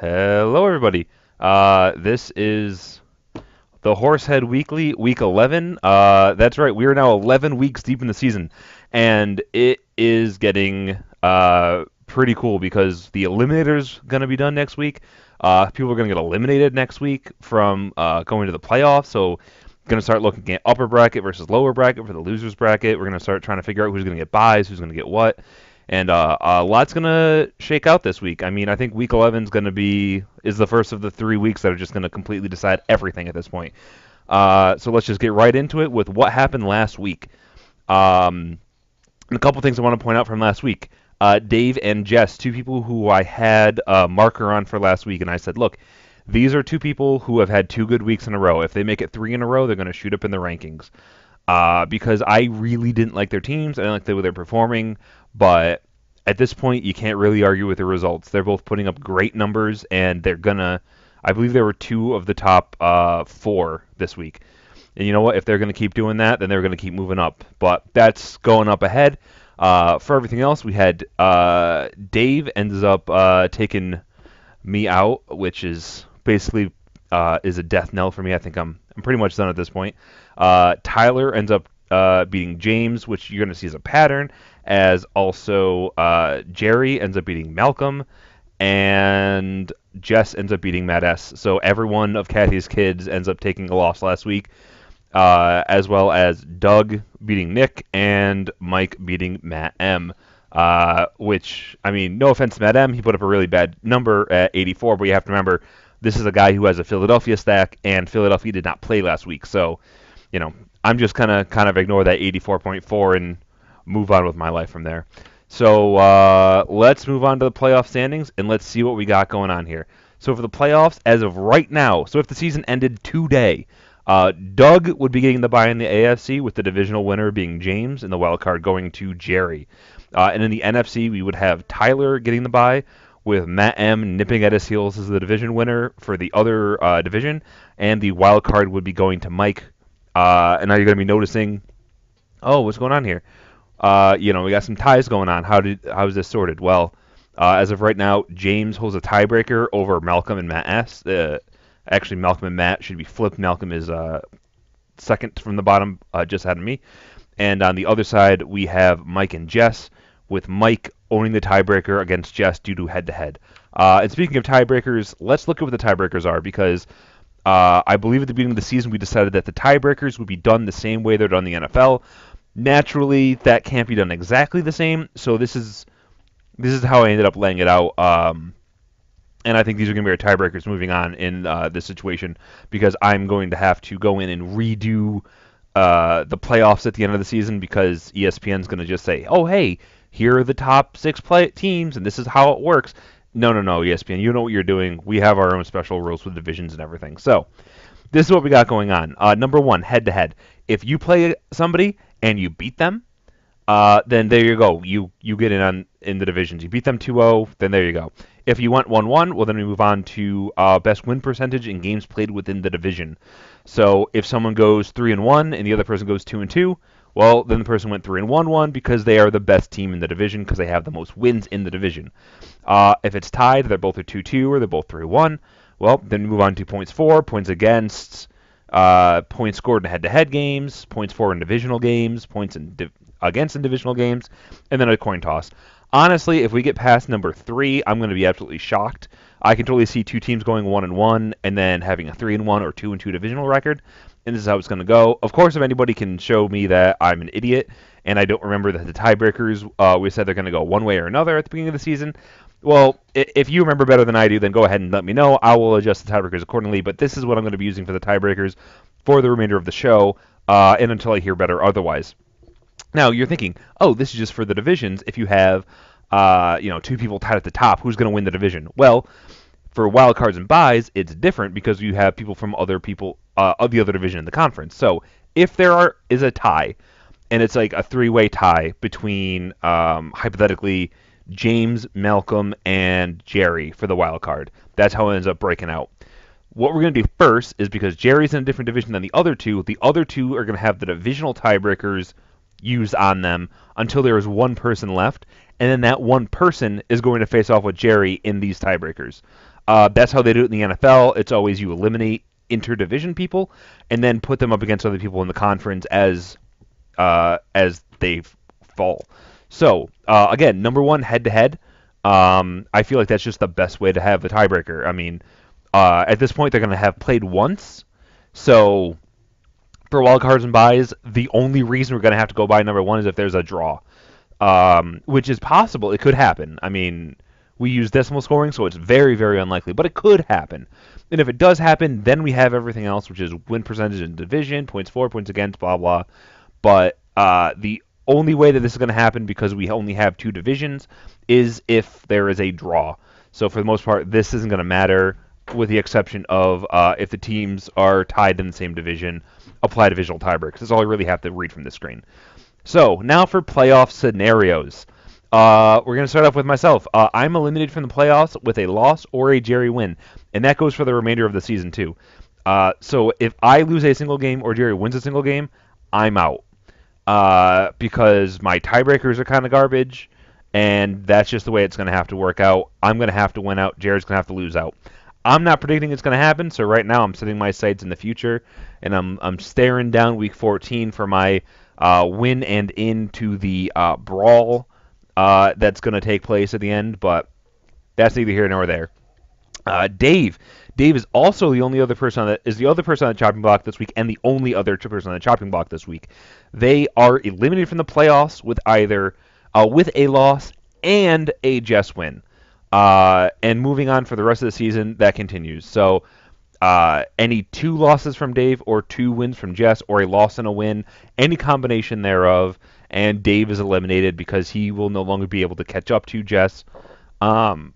Hello, everybody. This is the Horsehead Weekly, week 11. That's right, we are now 11 weeks deep in the season, and it is getting pretty cool because the Eliminator's going to be done next week. People are going to get eliminated next week from going to the playoffs, so going to start looking at upper bracket versus lower bracket for the losers bracket. We're going to start trying to figure out who's going to get buys, who's going to get what. And a lot's gonna shake out this week. I mean, I think week 11 is the first of the 3 weeks that are just gonna completely decide everything at this point. So let's just get right into it with what happened last week. And a couple things I want to point out from last week. Dave and Jess, two people who I had a marker on for last week, and I said, look, these are two people who have had 2 good weeks in a row. If they make it 3 in a row, they're going to shoot up in the rankings. Because I really didn't like their teams. I didn't like the way they're performing. But at this point, you can't really argue with the results. They're both putting up great numbers, and they're gonna. I believe there were two of the top four this week. And you know what? If they're gonna keep doing that, then they're gonna keep moving up. But that's going up ahead. For everything else, we had Dave ends up taking me out, which is basically is a death knell for me. I think I'm pretty much done at this point. Tyler ends up beating James, which you're going to see as a pattern, as also Jerry ends up beating Malcolm, and Jess ends up beating Matt S. So every one of Kathy's kids ends up taking a loss last week, as well as Doug beating Nick and Mike beating Matt M. Which, I mean, no offense to Matt M, he put up a really bad number at 84, but you have to remember, this is a guy who has a Philadelphia stack, and Philadelphia did not play last week, so, you know, I'm just kind of ignore that 84.4 and move on with my life from there. So let's move on to the playoff standings, and let's see what we got going on here. So for the playoffs, as of right now, so if the season ended today, Doug would be getting the bye in the AFC, with the divisional winner being James, and the wild card going to Jerry. And in the NFC, we would have Tyler getting the bye, with Matt M nipping at his heels as the division winner for the other division, and the wild card would be going to Mike. And now you're going to be noticing, oh, what's going on here? We got some ties going on. How is this sorted? Well, as of right now, James holds a tiebreaker over Malcolm and Matt S. Actually, Malcolm and Matt should be flipped. Malcolm is second from the bottom, just ahead of me. And on the other side, we have Mike and Jess, with Mike owning the tiebreaker against Jess due to head-to-head. And speaking of tiebreakers, let's look at what the tiebreakers are, because I believe at the beginning of the season we decided that the tiebreakers would be done the same way they're done in the NFL. Naturally, that can't be done exactly the same, so this is how I ended up laying it out. And I think these are going to be our tiebreakers moving on in this situation, because I'm going to have to go in and redo the playoffs at the end of the season, because ESPN's going to just say, oh, hey, here are the top six teams, and this is how it works. No, ESPN, you know what you're doing. We have our own special rules with divisions and everything. So this is what we got going on. Number one, head-to-head. If you play somebody and you beat them, then there you go. You get in the divisions. You beat them 2-0, then there you go. If you went 1-1, well, then we move on to best win percentage in games played within the division. So if someone goes 3-1 and the other person goes 2-2, well, then the person went 3-1 because they are the best team in the division because they have the most wins in the division. If it's tied, they're both 2-2 or they're both 3-1. Well, then we move on to points for, points against, points scored in head-to-head games, points for in divisional games, points against in divisional games, and then a coin toss. Honestly, if we get past number 3, I'm going to be absolutely shocked. I can totally see two teams going 1-1 and then having a 3-1 or 2-2 divisional record, and this is how it's going to go. Of course, if anybody can show me that I'm an idiot and I don't remember that the tiebreakers, we said they're going to go one way or another at the beginning of the season, well, if you remember better than I do, then go ahead and let me know. I will adjust the tiebreakers accordingly, but this is what I'm going to be using for the tiebreakers for the remainder of the show, and until I hear better otherwise. Now, you're thinking, oh, this is just for the divisions. If you have, two people tied at the top, who's going to win the division? Well, for wild cards and buys, it's different because you have people from other people of the other division in the conference. So if there is a tie, and it's like a 3-way tie between, hypothetically, James, Malcolm, and Jerry for the wild card, that's how it ends up breaking out. What we're going to do first is, because Jerry's in a different division than the other two are going to have the divisional tiebreakers used on them until there is one person left, and then that one person is going to face off with Jerry in these tiebreakers. That's how they do it in the NFL. It's always you eliminate interdivision people and then put them up against other people in the conference as they fall. So again, number one head to head. I feel like that's just the best way to have the tiebreaker. I mean, at this point they're going to have played once, so for wild cards and buys, the only reason we're going to have to go by number one is if there's a draw, which is possible. It could happen. I mean, we use decimal scoring, so it's very, very unlikely, but it could happen. And if it does happen, then we have everything else, which is win percentage in division, points for, points against, blah, blah. But the only way that this is going to happen, because we only have two divisions, is if there is a draw. So for the most part, this isn't going to matter, with the exception of if the teams are tied in the same division, apply divisional tiebreakers. That's all I really have to read from the screen. So now for playoff scenarios. We're going to start off with myself. I'm eliminated from the playoffs with a loss or a Jerry win, and that goes for the remainder of the season too. So if I lose a single game or Jerry wins a single game, I'm out. Because my tiebreakers are kind of garbage, and that's just the way it's going to have to work out. I'm going to have to win out. Jared's going to have to lose out. I'm not predicting it's going to happen, so right now I'm setting my sights in the future, and I'm staring down Week 14 for my win and into the brawl that's going to take place at the end, but that's neither here nor there. Dave is also the only other person on the chopping block this week, and the only other person on the chopping block this week. They are eliminated from the playoffs with either with a loss and a Jess win, and moving on for the rest of the season. That continues. So any 2 losses from Dave or 2 wins from Jess, or a loss and a win, any combination thereof, and Dave is eliminated because he will no longer be able to catch up to Jess, who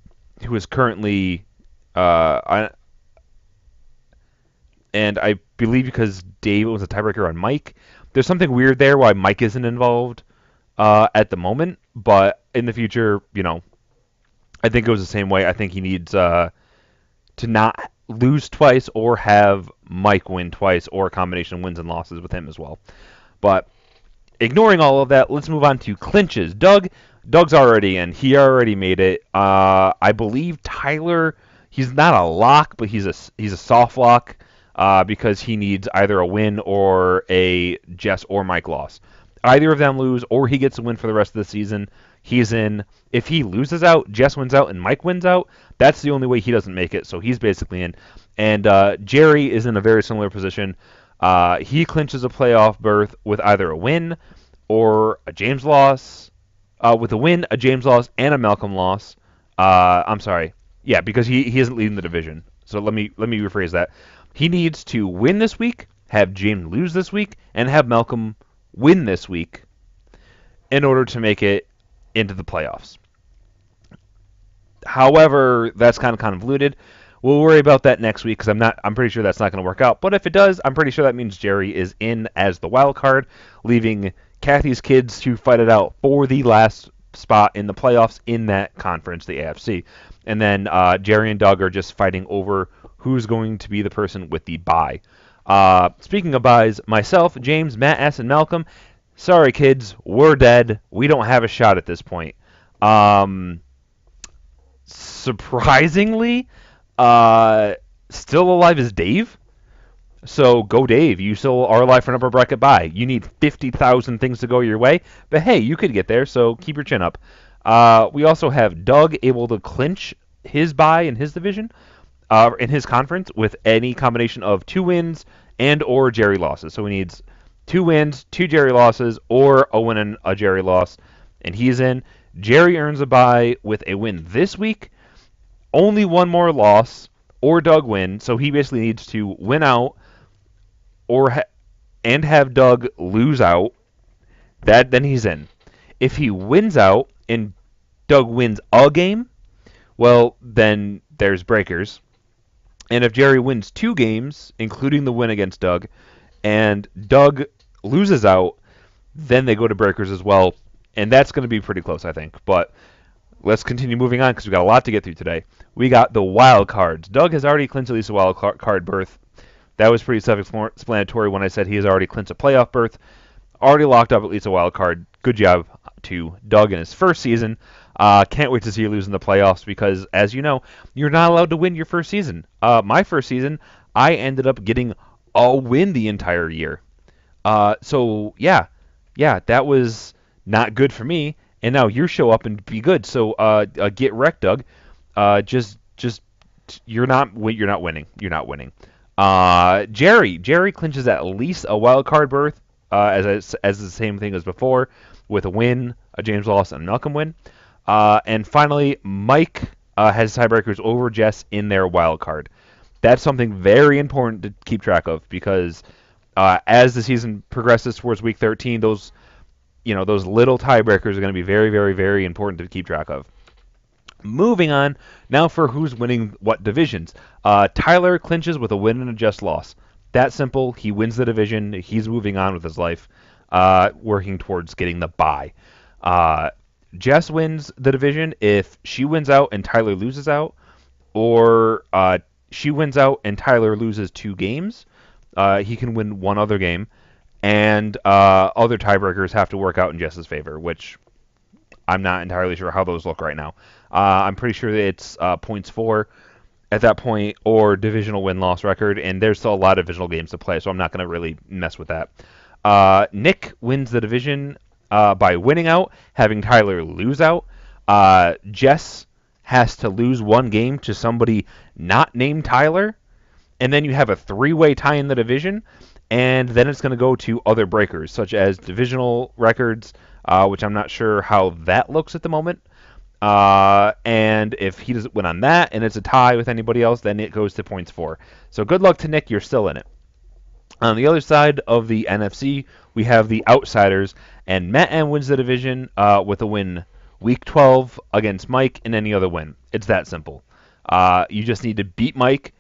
is currently. And I believe because Dave was a tiebreaker on Mike, there's something weird there why Mike isn't involved at the moment. But in the future, I think it goes the same way. I think he needs to not lose twice or have Mike win twice, or a combination of wins and losses with him as well. But ignoring all of that, let's move on to clinches. Doug's already in. He already made it. I believe Tyler. He's not a lock, but he's a soft lock because he needs either a win or a Jess or Mike loss. Either of them lose, or he gets a win for the rest of the season, he's in. If he loses out, Jess wins out, and Mike wins out, that's the only way he doesn't make it, so he's basically in. And Jerry is in a very similar position. He clinches a playoff berth with either a win or a James loss. With a win, a James loss, and a Malcolm loss. I'm sorry. Yeah, because he isn't leading the division. So let me rephrase that. He needs to win this week, have James lose this week, and have Malcolm win this week in order to make it into the playoffs. However, that's kind of convoluted. We'll worry about that next week because I'm pretty sure that's not going to work out. But if it does, I'm pretty sure that means Jerry is in as the wild card, leaving Kathy's kids to fight it out for the last spot in the playoffs in that conference, the AFC. And then Jerry and Doug are just fighting over who's going to be the person with the bye. Speaking of byes, myself, James, Matt S., and Malcolm, sorry kids, we're dead. We don't have a shot at this point. Surprisingly, still alive is Dave. So go Dave. You still are alive for number bracket bye. You need 50,000 things to go your way, but hey, you could get there, so keep your chin up. We also have Doug able to clinch his bye in his division, in his conference, with any combination of 2 wins and or Jerry losses. So he needs 2 wins, 2 Jerry losses, or a win and a Jerry loss, and he's in. Jerry earns a bye with a win this week, only 1 more loss, or Doug win, so he basically needs to win out and have Doug lose out. Then he's in. If he wins out and Doug wins a game, well, then there's breakers. And if Jerry wins 2 games, including the win against Doug, and Doug loses out, then they go to breakers as well. And that's going to be pretty close, I think. But let's continue moving on because we've got a lot to get through today. We got the wild cards. Doug has already clinched at least a wild card berth. That was pretty self-explanatory when I said he has already clinched a playoff berth. Already locked up at least a wild card. Good job. to Doug in his first season. Can't wait to see you lose in the playoffs because, as you know, you're not allowed to win your first season. My first season, I ended up getting a win the entire year. So yeah, that was not good for me. And now you show up and be good. So get wrecked, Doug. Just you're not winning. You're not winning. Jerry clinches at least a wild card berth, as the same thing as before, with a win, a James loss, and a Malcolm win. And finally, Mike has tiebreakers over Jess in their wild card. That's something very important to keep track of because as the season progresses towards week 13, those little tiebreakers are going to be very, very, very important to keep track of. Moving on, now for who's winning what divisions. Tyler clinches with a win and a just loss. That simple. He wins the division. He's moving on with his life, working towards getting the bye. Jess wins the division if she wins out and Tyler loses out, or she wins out and Tyler loses 2 games. He can win one other game, and other tiebreakers have to work out in Jess's favor, which I'm not entirely sure how those look right now. I'm pretty sure that it's points for at that point or divisional win-loss record, and there's still a lot of divisional games to play, so I'm not going to really mess with that. Nick wins the division by winning out, having Tyler lose out. Jess has to lose one game to somebody not named Tyler, and then you have a 3-way tie in the division, and then it's going to go to other breakers, such as divisional records, which I'm not sure how that looks at the moment. And if he doesn't win on that, and it's a tie with anybody else, then it goes to points for. So good luck to Nick, you're still in it. On the other side of the NFC, we have the Outsiders, and Matt M wins the division with a win week 12 against Mike and any other win. It's that simple. You just need to beat Mike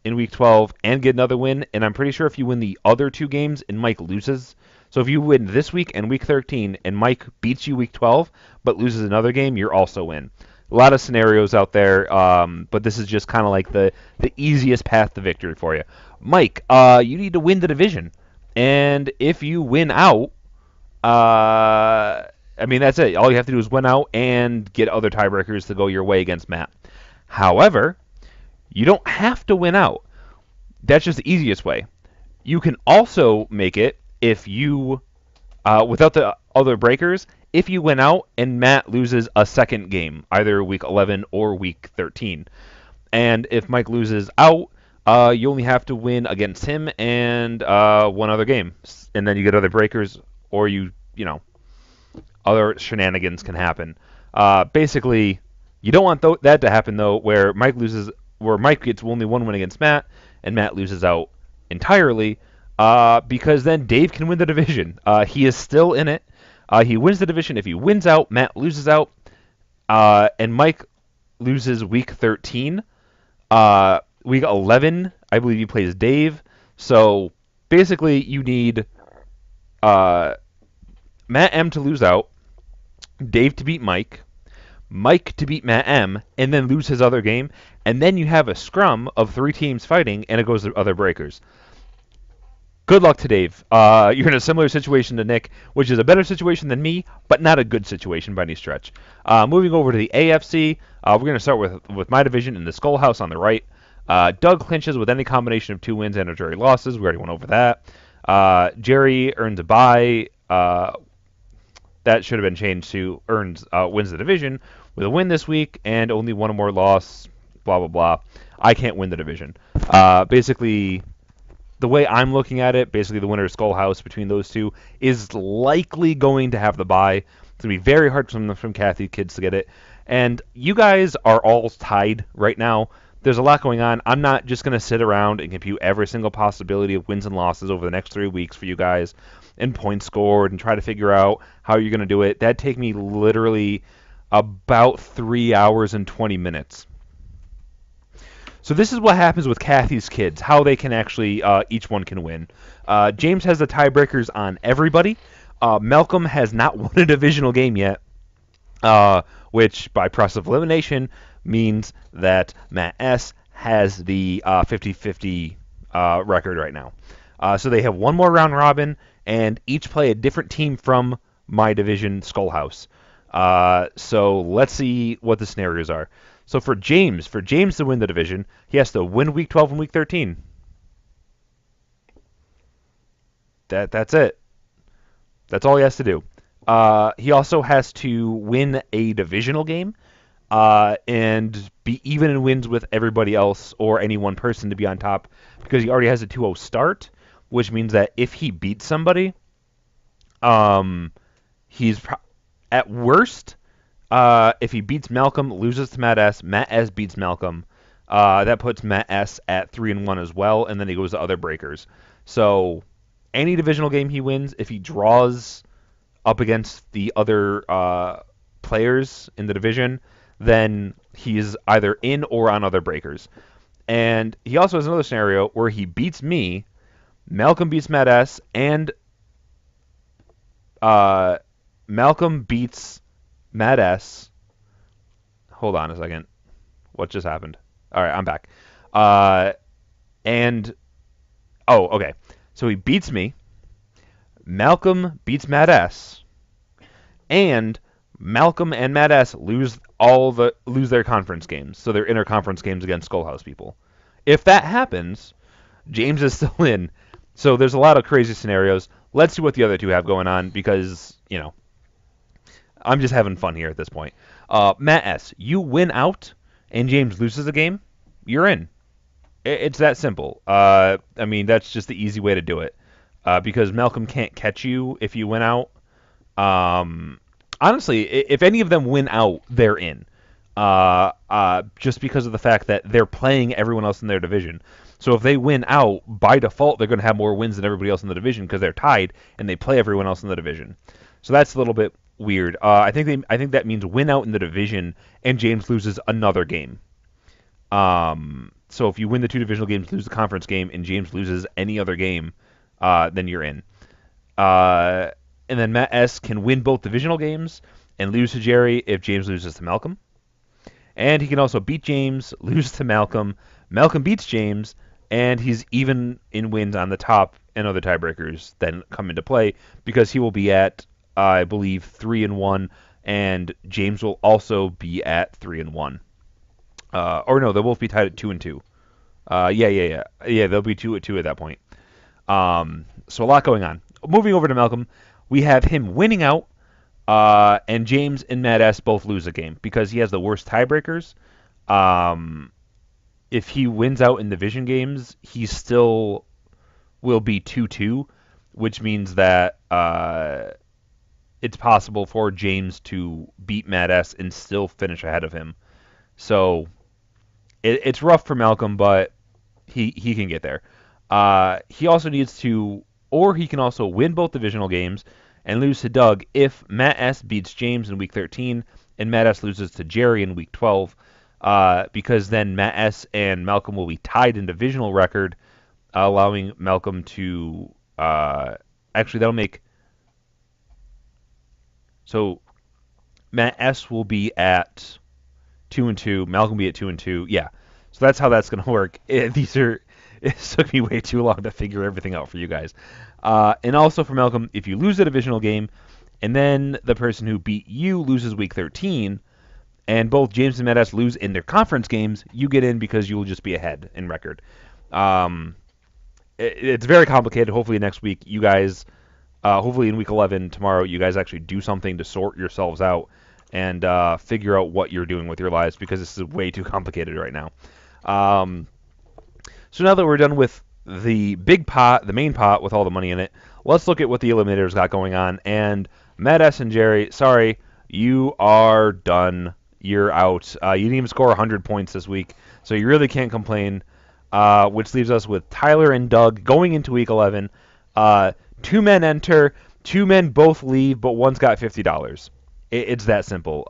in week 12 and get another win, and I'm pretty sure if you win the other 2 games and Mike loses, so if you win this week and week 13 and Mike beats you week 12 but loses another game, you're also in. A lot of scenarios out there, but this is just kind of like the easiest path to victory for you. Mike, you need to win the division, and if you win out, that's it. All you have to do is win out and get other tiebreakers to go your way against Matt. However, you don't have to win out. That's just the easiest way. You can also make it if you, without the other breakers, if you win out and Matt loses a second game, either week 11 or week 13. And if Mike loses out, you only have to win against him and one other game. And then you get other breakers, or other shenanigans can happen. Basically, you don't want that to happen, though, where Mike gets only one win against Matt, and Matt loses out entirely, because then Dave can win the division. He is still in it. He wins the division. If he wins out, Matt loses out, and Mike loses week 13. Week 11, I believe he plays Dave. So basically, you need Matt M to lose out, Dave to beat Mike to beat Matt M, and then lose his other game, and then you have a scrum of 3 teams fighting, and it goes to other breakers. Good luck to Dave. You're in a similar situation to Nick, which is a better situation than me, but not a good situation by any stretch. Moving over to the AFC, we're going to start with my division in the Skull House on the right. Doug clinches with any combination of 2 wins and or Jerry losses. We already went over that. Jerry earns a bye. That should have been changed to wins the division with a win this week and only one more loss, blah, blah, blah. I can't win the division. Basically, the way I'm looking at it, basically the winner of Skull House between those two is likely going to have the bye. It's going to be very hard from Kathy Kids to get it. And you guys are all tied right now. There's a lot going on. I'm not just going to sit around and compute every single possibility of wins and losses over the next 3 weeks for you guys and points scored and try to figure out how you're going to do it. That'd take me literally about 3 hours and 20 minutes. So this is what happens with Kathy's Kids, how they can actually, each one can win. James has the tiebreakers on everybody. Malcolm has not won a divisional game yet, which by process of elimination means that Matt S. has the 50-50 record right now. So they have one more round robin, and each play a different team from my division, Skullhouse. So let's see what the scenarios are. So for James to win the division, he has to win Week 12 and Week 13. That's it. That's all he has to do. He also has to win a divisional game and be even in wins with everybody else or any one person to be on top because he already has a 2-0 start, which means that if he beats somebody, he's at worst, if he beats Malcolm, loses to Matt S. Matt S. beats Malcolm. That puts Matt S. at 3-1 as well, and then he goes to other breakers. So any divisional game he wins, if he draws up against the other players in the division, then he's either in or on other breakers. And he also has another scenario where he beats me, Malcolm beats Matt S, and Malcolm beats Matt S. Hold on a second. What just happened? All right, I'm back. Okay. So he beats me. Malcolm beats Matt S. And Malcolm and Matt S. lose their conference games, so their interconference games against Skullhouse people. If that happens, James is still in. So there's a lot of crazy scenarios. Let's see what the other two have going on because, I'm just having fun here at this point. Matt S., you win out and James loses a game, you're in. It's that simple. That's just the easy way to do it because Malcolm can't catch you if you win out. Honestly, if any of them win out, they're in. Just because of the fact that they're playing everyone else in their division. So if they win out, by default, they're going to have more wins than everybody else in the division because they're tied and they play everyone else in the division. So that's a little bit weird. I think that means win out in the division and James loses another game. So if you win the two divisional games, lose the conference game, and James loses any other game, then you're in. And then Matt S. can win both divisional games and lose to Jerry if James loses to Malcolm. And he can also beat James, lose to Malcolm. Malcolm beats James, and he's even in wins on the top, and other tiebreakers then come into play because he will be at, I believe, 3-1, and James will also be at 3-1. Or no, they'll both be tied at 2-2. Yeah, they'll be 2-2 at that point. So a lot going on. Moving over to Malcolm, we have him winning out, and James and Matt S. both lose a game because he has the worst tiebreakers. If he wins out in division games, he still will be 2-2, which means that it's possible for James to beat Matt S. and still finish ahead of him. So it's rough for Malcolm, but he can get there. He also needs to, or he can also win both divisional games and lose to Doug if Matt S. beats James in Week 13 and Matt S. loses to Jerry in Week 12, because then Matt S. and Malcolm will be tied in divisional record, allowing Malcolm to actually that'll make so Matt S. will be at 2-2, Malcolm will be at 2-2. Yeah, so that's how that's going to work. It took me way too long to figure everything out for you guys. And also for Malcolm, if you lose a divisional game, and then the person who beat you loses Week 13, and both James and Matt S. lose in their conference games, you get in because you will just be ahead in record. It's very complicated. Hopefully next week, you guys, hopefully in Week 11 tomorrow, you guys actually do something to sort yourselves out and figure out what you're doing with your lives because this is way too complicated right now. So now that we're done with the big pot, the main pot with all the money in it, let's look at what the Eliminators got going on. And Matt S. and Jerry, sorry, you are done. You're out. You didn't even score 100 points this week, so you really can't complain, which leaves us with Tyler and Doug going into Week 11. 2 men enter, 2 men both leave, but one's got $50. It's that simple.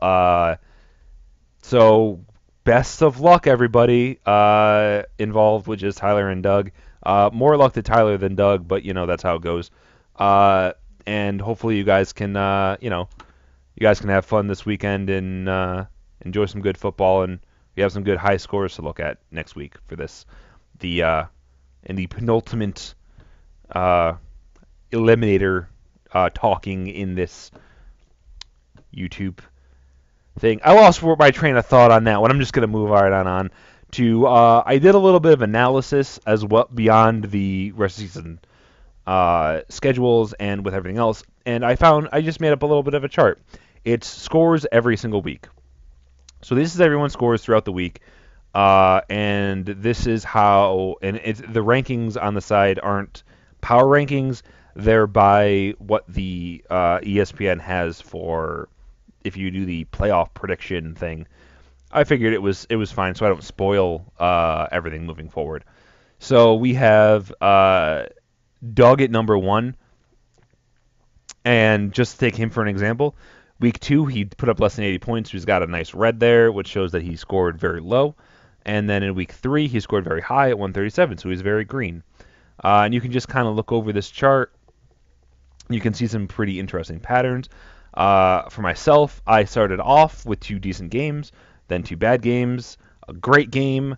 So best of luck, everybody involved, which is Tyler and Doug. More luck to Tyler than Doug, but that's how it goes. And hopefully you guys can have fun this weekend and enjoy some good football, and we have some good high scores to look at next week for this. In the penultimate eliminator talking in this YouTube thing. I lost my train of thought on that one. I'm just going to move right on to I did a little bit of analysis as well beyond the rest of the season schedules and with everything else, and I just made up a little bit of a chart. It's scores every single week. So this is everyone's scores throughout the week, and this is how. And the rankings on the side aren't power rankings; they're by what the ESPN has for if you do the playoff prediction thing. I figured it was fine, so I don't spoil everything moving forward. So we have Doug at number 1, and just to take him for an example, week 2 he put up less than 80 points. He's got a nice red there, which shows that he scored very low. And then in week 3 he scored very high at 137, so he's very green. And you can just kind of look over this chart. You can see some pretty interesting patterns. For myself, I started off with 2 decent games, then 2 bad games, a great game,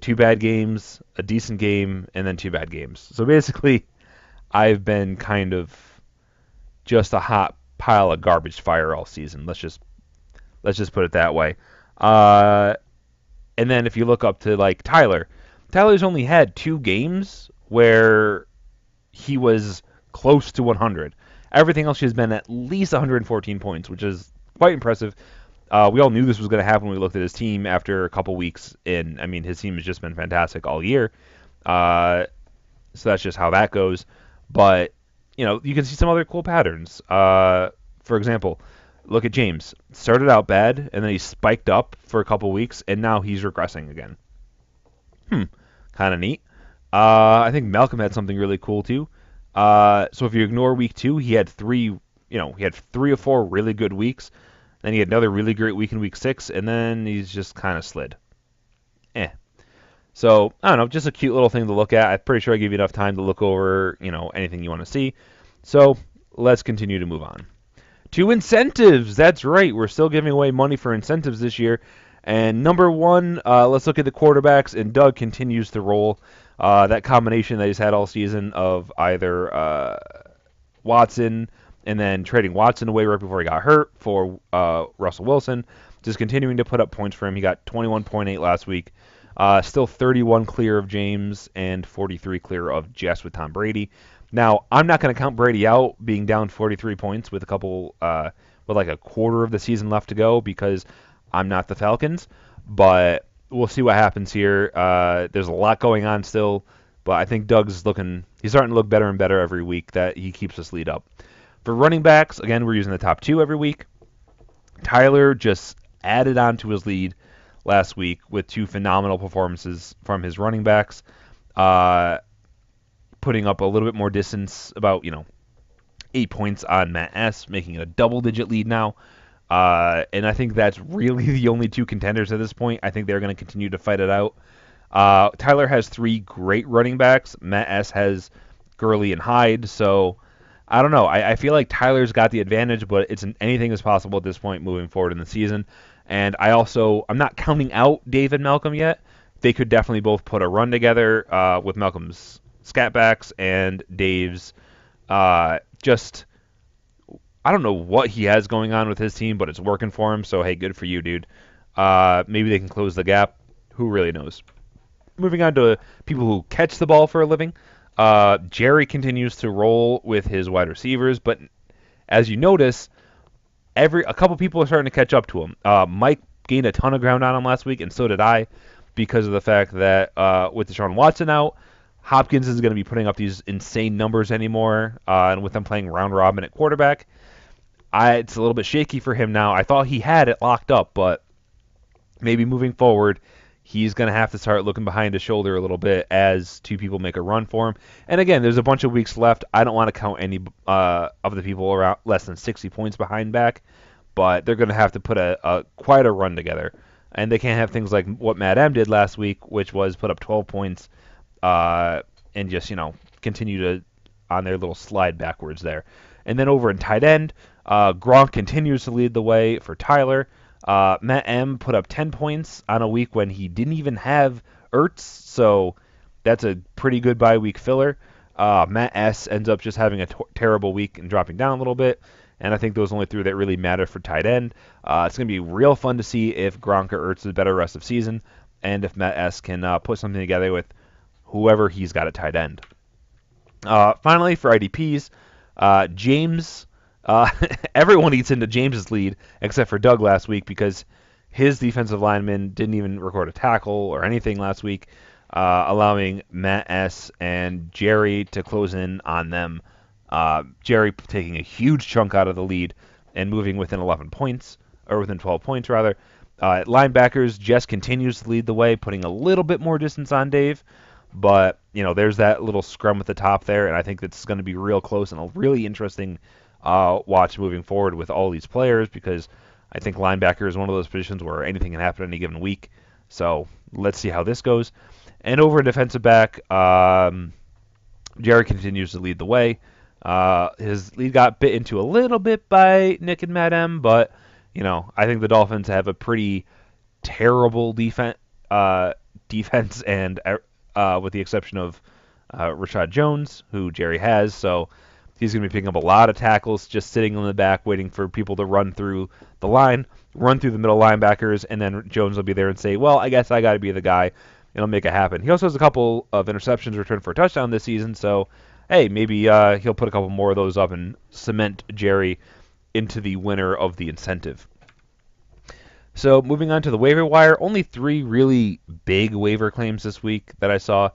2 bad games, a decent game, and then 2 bad games. So basically, I've been kind of just a hot pile of garbage fire all season. Let's just put it that way. And then if you look up to like Tyler's only had 2 games where he was close to 100. Everything else has been at least 114 points, which is quite impressive. We all knew this was going to happen when we looked at his team after a couple weeks in. I mean, his team has just been fantastic all year. So that's just how that goes. But, you can see some other cool patterns. For example, look at James. Started out bad, and then he spiked up for a couple weeks, and now he's regressing again. Kind of neat. I think Malcolm had something really cool, too. So if you ignore week 2, he had 3 or 4 really good weeks. Then he had another really great week in week 6, and then he's just kind of slid. So, I don't know, just a cute little thing to look at. I'm pretty sure I gave you enough time to look over, anything you want to see. So, let's continue to move on. To incentives! That's right, we're still giving away money for incentives this year. And number 1, let's look at the quarterbacks, and Doug continues to roll. That combination that he's had all season of either Watson and then trading Watson away right before he got hurt for Russell Wilson, just continuing to put up points for him. He got 21.8 last week. Still 31 clear of James and 43 clear of Jess with Tom Brady. Now, I'm not going to count Brady out being down 43 points with with like a quarter of the season left to go because I'm not the Falcons. But we'll see what happens here. There's a lot going on still, but I think he's starting to look better and better every week that he keeps this lead up. For running backs, again, we're using the top 2 every week. Tyler just added on to his lead last week with 2 phenomenal performances from his running backs, putting up a little bit more distance, about 8 points on Matt S., making it a double-digit lead now. And I think that's really the only 2 contenders at this point. I think they're going to continue to fight it out. Tyler has 3 great running backs. Matt S. has Gurley and Hyde, so I don't know. I feel like Tyler's got the advantage, but anything is possible at this point moving forward in the season. And I'm not counting out Dave and Malcolm yet. They could definitely both put a run together with Malcolm's scatbacks and Dave's I don't know what he has going on with his team, but it's working for him, so hey, good for you, dude. Maybe they can close the gap. Who really knows? Moving on to people who catch the ball for a living. Jerry continues to roll with his wide receivers, but as you notice, a couple people are starting to catch up to him. Mike gained a ton of ground on him last week, and so did I, because of the fact that with Deshaun Watson out, Hopkins isn't going to be putting up these insane numbers anymore, and with them playing round robin at quarterback, it's a little bit shaky for him now. I thought he had it locked up, but maybe moving forward, he's going to have to start looking behind his shoulder a little bit as 2 people make a run for him. And again, there's a bunch of weeks left. I don't want to count any of the people around less than 60 points behind back, but they're going to have to put quite a run together. And they can't have things like what Matt M did last week, which was put up 12 points and just, continue on their little slide backwards there. And then over in tight end, Gronk continues to lead the way for Tyler. Matt M put up 10 points on a week when he didn't even have Ertz, so that's a pretty good bye week filler. Matt S. ends up just having a terrible week and dropping down a little bit. And I think those only three that really matter for tight end. It's going to be real fun to see if Gronk or Ertz is better rest of season, and if Matt S. can put something together with whoever he's got at tight end. Finally, for IDPs, James. Everyone eats into James's lead except for Doug last week because his defensive lineman didn't even record a tackle or anything last week, allowing Matt S. and Jerry to close in on them. Jerry taking a huge chunk out of the lead and moving within 11 points, or within 12 points rather. At linebackers, Jess continues to lead the way, putting a little bit more distance on Dave. But, there's that little scrum at the top there, and I think that's going to be real close and a really interesting watch moving forward with all these players, because I think linebacker is one of those positions where anything can happen any given week. So let's see how this goes. And over in defensive back, Jerry continues to lead the way. His lead got bit into a little bit by Nick and Matt M, but I think the Dolphins have a pretty terrible defense, and with the exception of Rashad Jones, who Jerry has, so he's going to be picking up a lot of tackles, just sitting in the back, waiting for people to run through the line, run through the middle linebackers, and then Jones will be there and say, well, I guess I got to be the guy. It'll make it happen. He also has a couple of interceptions returned for a touchdown this season, so hey, maybe he'll put a couple more of those up and cement Jerry into the winner of the incentive. So moving on to the waiver wire, only 3 really big waiver claims this week that I saw.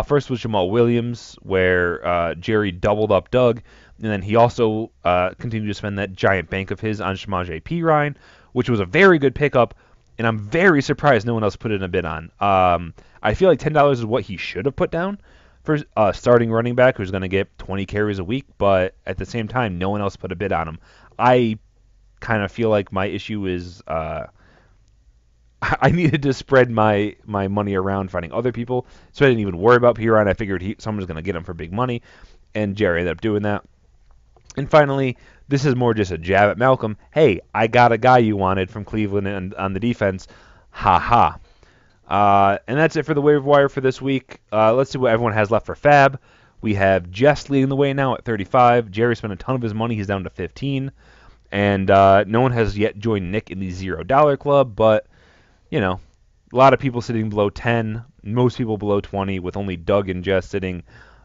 First was Jamal Williams, where Jerry doubled up Doug, and then he also continued to spend that giant bank of his on Shamajah Perine, which was a very good pickup, and I'm very surprised no one else put in a bid on. I feel like $10 is what he should have put down for starting running back who's going to get 20 carries a week, but at the same time, no one else put a bid on him. I kind of feel like my issue is I needed to spread my money around finding other people, so I didn't even worry about Perine. I figured someone was going to get him for big money, and Jerry ended up doing that. And finally, this is more just a jab at Malcolm. Hey, I got a guy you wanted from Cleveland and on the defense. Ha ha. And that's it for the waiver wire for this week. Let's see what everyone has left for Fab. We have Jess leading the way now at 35. Jerry spent a ton of his money. He's down to 15. And no one has yet joined Nick in the $0 club, but a lot of people sitting below 10, most people below 20, with only Doug and Jess sitting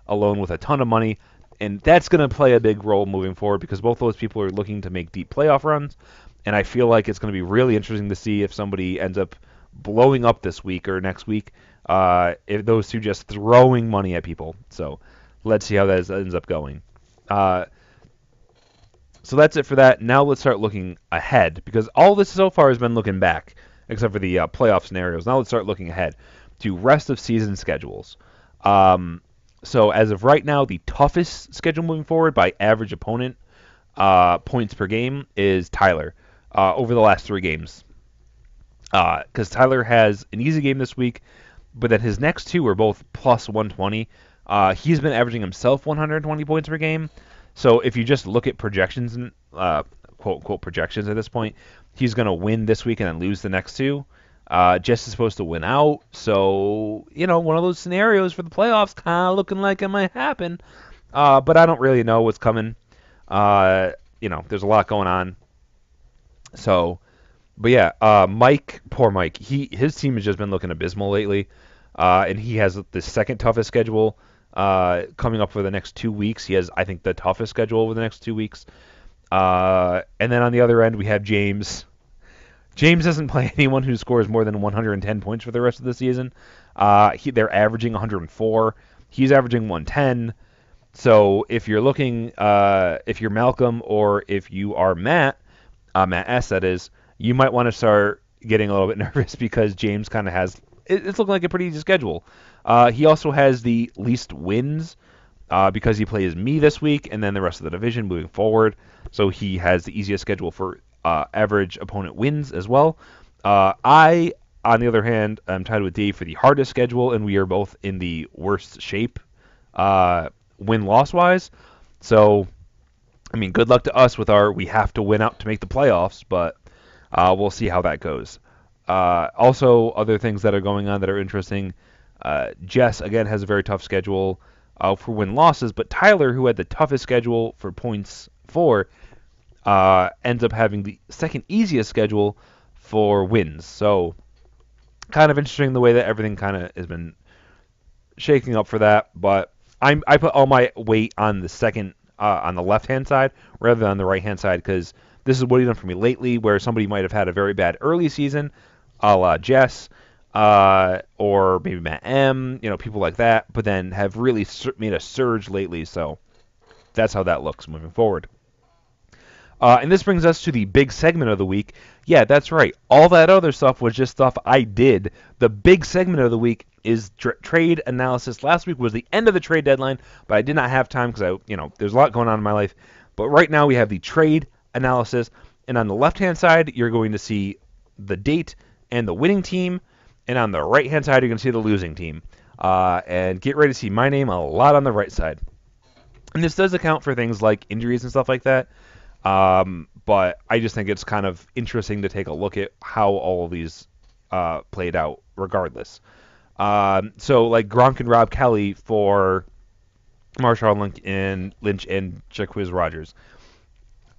alone with a ton of money. And that's going to play a big role moving forward because both those people are looking to make deep playoff runs. And I feel like it's going to be really interesting to see if somebody ends up blowing up this week or next week, if those two just throwing money at people. So let's see how that ends up going. So that's it for that. Now let's start looking ahead, because all this so far has been looking back, except for the playoff scenarios. Now let's start looking ahead to rest of season schedules. So as of right now, the toughest schedule moving forward by average opponent points per game is Tyler over the last 3 games. Because Tyler has an easy game this week, but then his next 2 are both plus 120. He's been averaging himself 120 points per game. So if you just look at projections, and quote projections at this point, he's going to win this week and then lose the next 2. Jess is supposed to win out, so one of those scenarios for the playoffs, kind of looking like it might happen. But I don't really know what's coming. There's a lot going on. So, but yeah, Mike, poor Mike, his team has just been looking abysmal lately, and he has the second toughest schedule coming up for the next 2 weeks. He has, I think, the toughest schedule over the next 2 weeks. And then on the other end, we have James. James doesn't play anyone who scores more than 110 points for the rest of the season. They're averaging 104. He's averaging 110. So if you're looking, if you're Malcolm or if you are Matt S, that is, you might want to start getting a little bit nervous because James kind of has, it's looking like a pretty easy schedule. He also has the least wins because he plays me this week and then the rest of the division moving forward. So he has the easiest schedule for average opponent wins as well. I, on the other hand, am tied with Dave for the hardest schedule, and we are both in the worst shape win-loss wise. So, I mean, good luck to us with we have to win out to make the playoffs, but we'll see how that goes. Also, other things that are going on that are interesting. Jess, again, has a very tough schedule. for win losses, but Tyler, who had the toughest schedule for points for, ends up having the second easiest schedule for wins. So kind of interesting the way that everything kind of has been shaking up for that. But I put all my weight on the second on the left hand side rather than on the right hand side because this is what he's done for me lately, where somebody might have had a very bad early season, a la Jess, or maybe Matt M, people like that, but then have really made a surge lately. So that's how that looks moving forward. And this brings us to the big segment of the week. Yeah, that's right. All that other stuff was just stuff I did. The big segment of the week is trade analysis. Last week was the end of the trade deadline, but I did not have time because there's a lot going on in my life. But right now we have the trade analysis, and on the left-hand side you're going to see the date and the winning team, and on the right-hand side you're going to see the losing team. And get ready to see my name a lot on the right side. And this does account for things like injuries and stuff like that. But I just think it's kind of interesting to take a look at how all of these played out regardless. So like Gronk and Rob Kelly for Marshawn Lynch and Jacquizz Rodgers.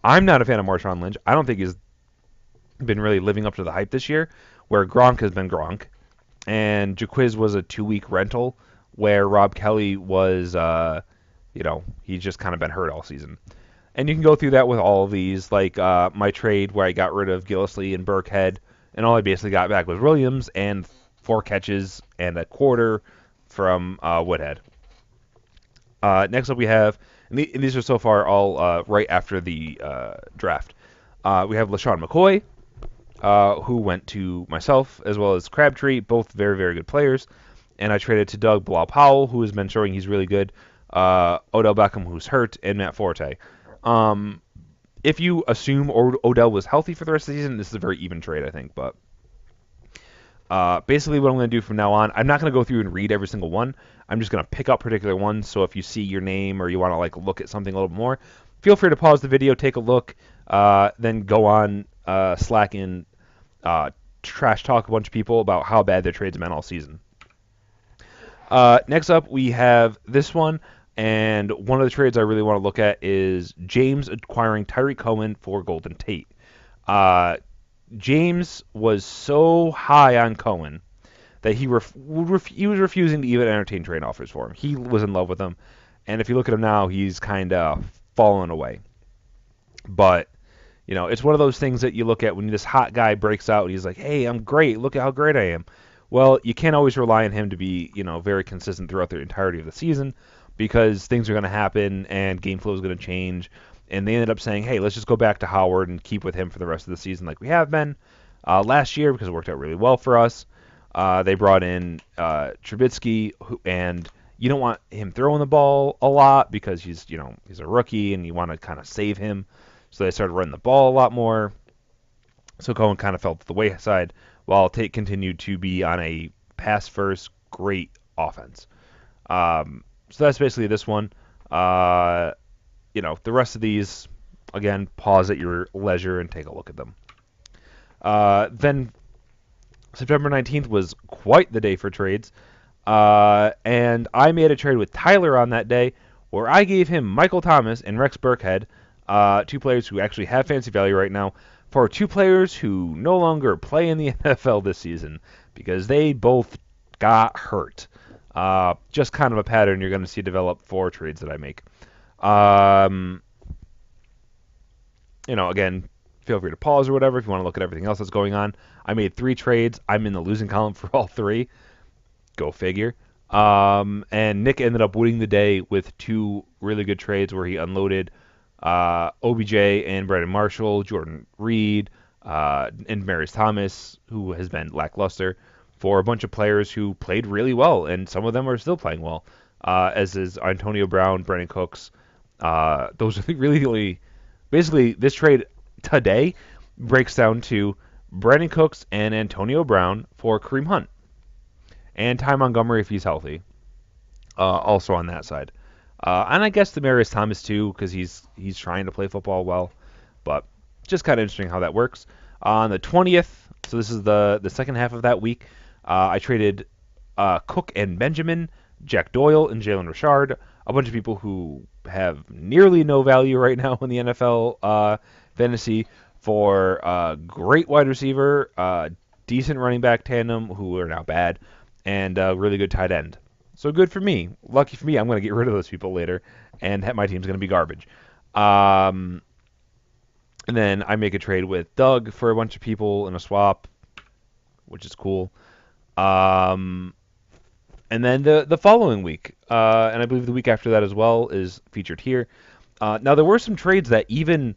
I'm not a fan of Marshawn Lynch. I don't think he's been really living up to the hype this year, where Gronk has been Gronk. And Jacquizz was a 2-week rental, where Rob Kelly was, he's just kind of been hurt all season. And you can go through that with all of these, like my trade where I got rid of Gillislee and Burkhead, and all I basically got back was Williams and 4 catches and a quarter from Woodhead. Next up we have, and these are so far all right after the draft, we have LaShawn McCoy, who went to myself, as well as Crabtree, both very, very good players. And I traded to Doug Bilal Powell, who has been showing he's really good, Odell Beckham, who's hurt, and Matt Forte. If you assume Odell was healthy for the rest of the season, this is a very even trade, I think. But basically what I'm going to do from now on, I'm not going to go through and read every single one. I'm just going to pick up particular ones. So if you see your name or you want to look at something a little more, feel free to pause the video, take a look, then go on Slack and trash talk a bunch of people about how bad their trades have been all season. Next up, we have this one. And one of the trades I really want to look at is James acquiring Tyreek Cohen for Golden Tate. James was so high on Cohen that he was refusing to even entertain trade offers for him. He was in love with him. And if you look at him now, he's kind of fallen away. But, it's one of those things that you look at when this hot guy breaks out and he's like, hey, I'm great. Look at how great I am. Well, you can't always rely on him to be, very consistent throughout the entirety of the season, because things are going to happen and game flow is going to change. And they ended up saying, hey, let's just go back to Howard and keep with him for the rest of the season like we have been last year, because it worked out really well for us. They brought in Trubisky, and you don't want him throwing the ball a lot because he's a rookie and you want to kind of save him. So they started running the ball a lot more. So Cohen kind of fell to the wayside while Tate continued to be on a pass-first, great offense. So that's basically this one. The rest of these, again, pause at your leisure and take a look at them. Then September 19th was quite the day for trades. And I made a trade with Tyler on that day where I gave him Michael Thomas and Rex Burkhead, 2 players who actually have fantasy value right now, for 2 players who no longer play in the NFL this season because they both got hurt. Just kind of a pattern you're going to see develop for trades that I make. Again, feel free to pause or whatever if you want to look at everything else that's going on. I made 3 trades. I'm in the losing column for all 3. Go figure. And Nick ended up winning the day with 2 really good trades where he unloaded OBJ and Brandon Marshall, Jordan Reed, and Marius Thomas, who has been lackluster, for a bunch of players who played really well, and some of them are still playing well, as is Antonio Brown, Brandon Cooks. Those are really the only... Basically, this trade today breaks down to Brandon Cooks and Antonio Brown for Kareem Hunt. And Ty Montgomery if he's healthy. Also on that side. And I guess Demaryius Thomas too, because he's trying to play football well. But just kind of interesting how that works. On the 20th, so this is the second half of that week, I traded Cook and Benjamin Jack Doyle and Jalen Richard, a bunch of people who have nearly no value right now in the NFL fantasy, for a great wide receiver, decent running back tandem who are now bad, and a really good tight end. So good for me. Lucky for me, I'm going to get rid of those people later, and my team's going to be garbage. And then I make a trade with Doug for a bunch of people in a swap, which is cool. And then the following week, and I believe the week after that as well, is featured here. Now, there were some trades that even,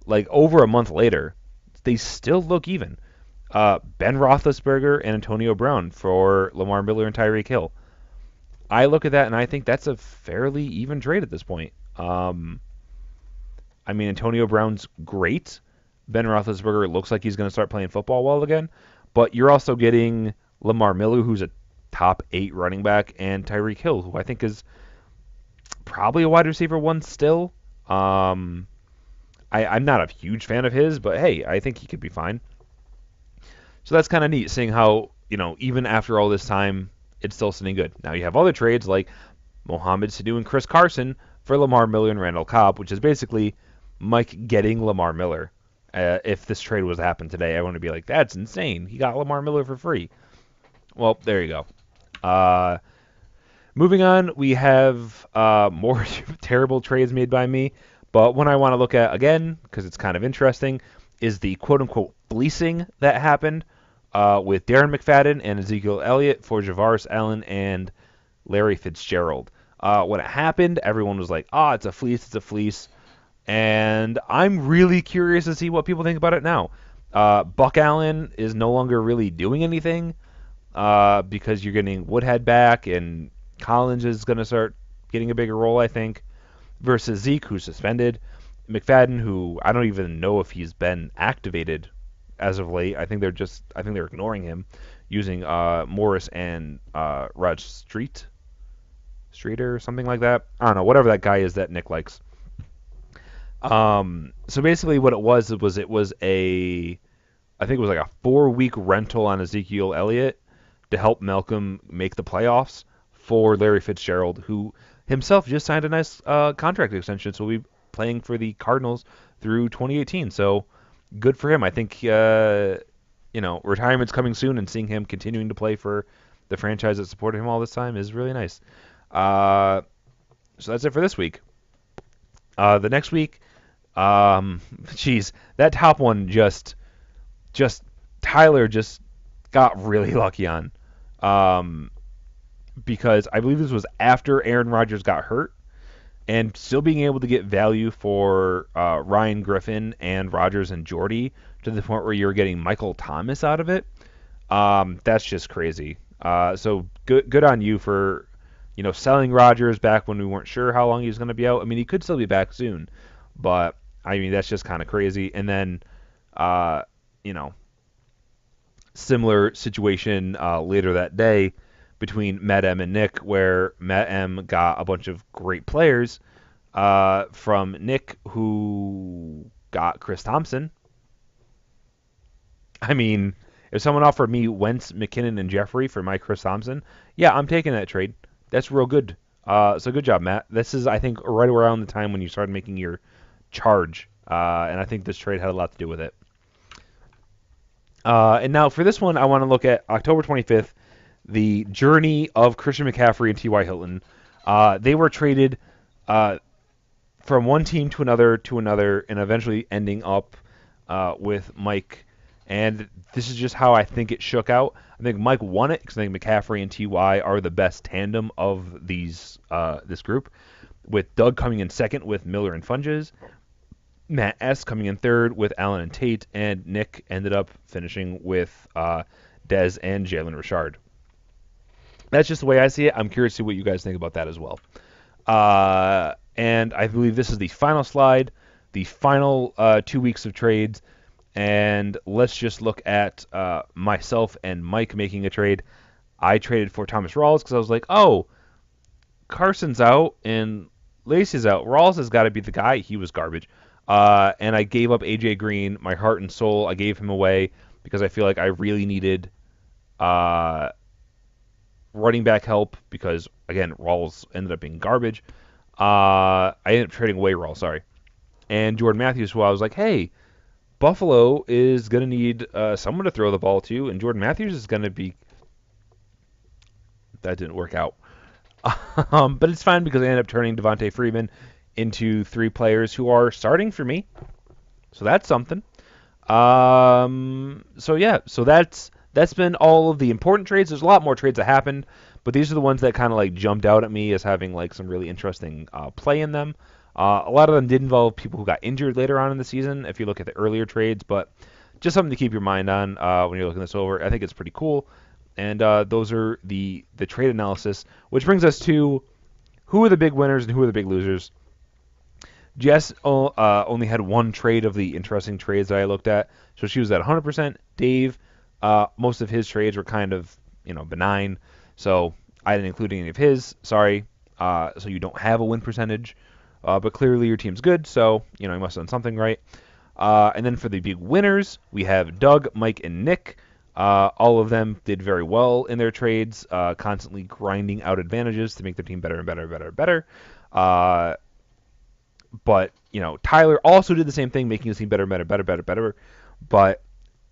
like, over a month later, they still look even. Ben Roethlisberger and Antonio Brown for Lamar Miller and Tyreek Hill. I look at that and I think that's a fairly even trade at this point. I mean, Antonio Brown's great. Ben Roethlisberger looks like he's going to start playing football well again. But you're also getting Lamar Miller, who's a top 8 running back, and Tyreek Hill, who I think is probably a wide receiver one still. I'm not a huge fan of his, but hey, I think he could be fine. So that's kind of neat, seeing how, even after all this time, it's still sitting good. Now you have other trades like Mohamed Sanu and Chris Carson for Lamar Miller and Randall Cobb, which is basically Mike getting Lamar Miller. If this trade was to happen today, I want to be like, that's insane. He got Lamar Miller for free. Well, there you go. Moving on, we have more terrible trades made by me. But one I want to look at again, because it's kind of interesting, is the quote-unquote fleecing that happened with Darren McFadden and Ezekiel Elliott for Javaris Allen and Larry Fitzgerald. When it happened, everyone was like, it's a fleece, it's a fleece. And I'm really curious to see what people think about it now. Buck Allen is no longer really doing anything because you're getting Woodhead back, and Collins is going to start getting a bigger role, I think, versus Zeke, who's suspended. McFadden, who I don't even know if he's been activated as of late. I think they're ignoring him, using Morris and Raj Streeter or something like that. I don't know, whatever that guy is that Nick likes. So basically what it was I think it was like a 4-week rental on Ezekiel Elliott to help Malcolm make the playoffs for Larry Fitzgerald, who himself just signed a nice contract extension, so we'll be playing for the Cardinals through 2018. So good for him. I think retirement's coming soon, and seeing him continuing to play for the franchise that supported him all this time is really nice. So that's it for this week. The next week, that top one just Tyler just got really lucky on, because I believe this was after Aaron Rodgers got hurt, and still being able to get value for Ryan Griffin and Rodgers and Jordy to the point where you're getting Michael Thomas out of it. That's just crazy. So good on you for selling Rodgers back when we weren't sure how long he was going to be out. I mean, he could still be back soon, but I mean, that's just kind of crazy. And then, similar situation later that day between Matt M and Nick, where Matt M got a bunch of great players from Nick, who got Chris Thompson. I mean, if someone offered me Wentz, McKinnon, and Jeffrey for my Chris Thompson, yeah, I'm taking that trade. That's real good. So good job, Matt. This is, I think, right around the time when you started making your charge, and I think this trade had a lot to do with it. And now for this one, I want to look at October 25th, the journey of Christian McCaffrey and T.Y. Hilton. They were traded from one team to another, and eventually ending up with Mike. And this is just how I think it shook out. I think Mike won it because I think McCaffrey and T.Y. are the best tandem of this group, with Doug coming in second with Miller and Funges, Matt S. coming in third with Allen and Tate, and Nick ended up finishing with Dez and Jalen Richard. That's just the way I see it. I'm curious to see what you guys think about that as well. And I believe this is the final slide, the final 2 weeks of trades. And let's just look at myself and Mike making a trade. I traded for Thomas Rawls because I was like, Carson's out and Lacey's out. Rawls has got to be the guy. He was garbage. And I gave up A.J. Green, my heart and soul. I gave him away because I feel like I really needed Rawls running back help because, again, Rawls ended up being garbage. I ended up trading away Rawls, sorry. And Jordan Matthews, who I was like, hey, Buffalo is going to need someone to throw the ball to, and Jordan Matthews is going to be... That didn't work out. But it's fine because I ended up turning Devontae Freeman into 3 players who are starting for me. So that's something. So that's been all of the important trades. There's a lot more trades that happened, but these are the ones that kind of like jumped out at me as having like some really interesting play in them. A lot of them did involve people who got injured later on in the season, if you look at the earlier trades, but just something to keep your mind on when you're looking this over. I think it's pretty cool. And those are the trade analysis, which brings us to who are the big winners and who are the big losers. Jess only had one trade of the interesting trades that I looked at, so she was at 100%. Dave, most of his trades were kind of benign, so I didn't include any of his. Sorry. So you don't have a win percentage, but clearly your team's good, so you must have done something right. And then for the big winners, we have Doug, Mike, and Nick. All of them did very well in their trades, constantly grinding out advantages to make their team better and better and better and better. But Tyler also did the same thing, making his team better, better, better, better, better. But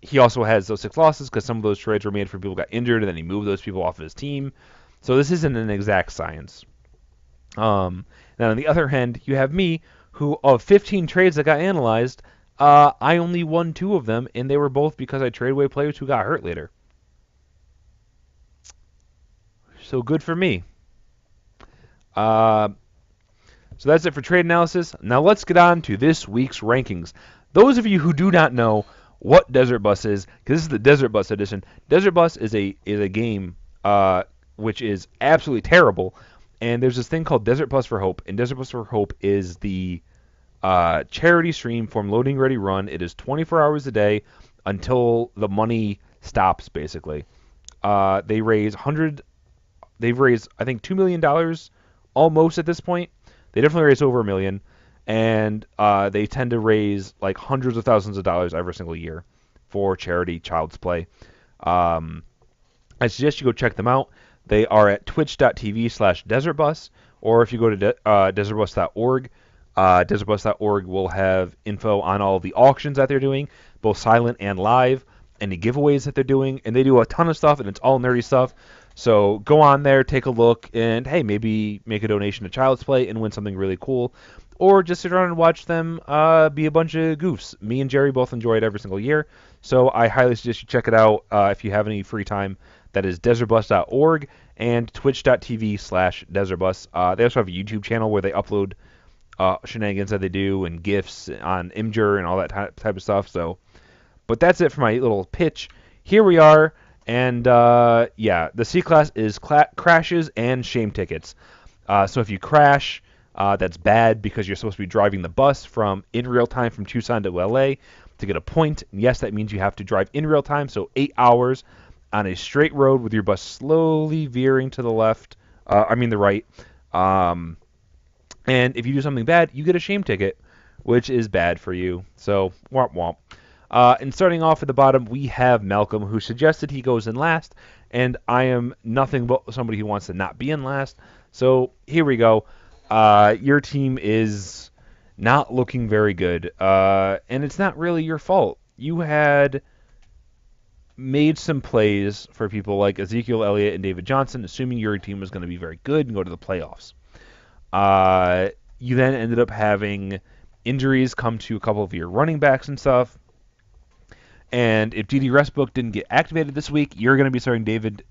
he also has those 6 losses because some of those trades were made for people who got injured, and then he moved those people off of his team. So this isn't an exact science. Now on the other hand, you have me, who of 15 trades that got analyzed, I only won 2 of them, and they were both because I traded away players who got hurt later. So good for me. So that's it for trade analysis. Now let's get on to this week's rankings. Those of you who do not know what Desert Bus is, because this is the Desert Bus edition. Desert Bus is a game which is absolutely terrible, and there's this thing called Desert Bus for Hope, and Desert Bus for Hope is the charity stream from Loading Ready Run. It is 24 hours a day until the money stops, basically. They've raised I think $2 million almost at this point. They definitely raise over $1 million, and they tend to raise like hundreds of thousands of dollars every single year for charity Child's Play. I suggest you go check them out. They are at twitch.tv/desertbus, or if you go to desertbus.org, desertbus.org will have info on all the auctions that they're doing, both silent and live, and the giveaways that they're doing, and they do a ton of stuff, and it's all nerdy stuff. So go on there, take a look, and hey, maybe make a donation to Child's Play and win something really cool. Or just sit around and watch them be a bunch of goofs. Me and Jerry both enjoy it every single year, so I highly suggest you check it out if you have any free time. That is desertbus.org and twitch.tv/desertbus. They also have a YouTube channel where they upload shenanigans that they do and GIFs on Imgur and all that type of stuff. So, but that's it for my little pitch. Here we are. And, yeah, the C-Class is crashes and shame tickets. So if you crash, that's bad because you're supposed to be driving the bus in real time from Tucson to LA to get a point. And yes, that means you have to drive in real time, so 8 hours on a straight road with your bus slowly veering to the left, the right. And if you do something bad, you get a shame ticket, which is bad for you. So, womp womp. And starting off at the bottom, we have Malcolm, who suggested he goes in last, and I am nothing but somebody who wants to not be in last. So here we go. Your team is not looking very good, and it's not really your fault. You had made some plays for people like Ezekiel Elliott and David Johnson, assuming your team was going to be very good and go to the playoffs. You then ended up having injuries come to a couple of your running backs and stuff. And if Dede Westbrook didn't get activated this week, you're going to be starting David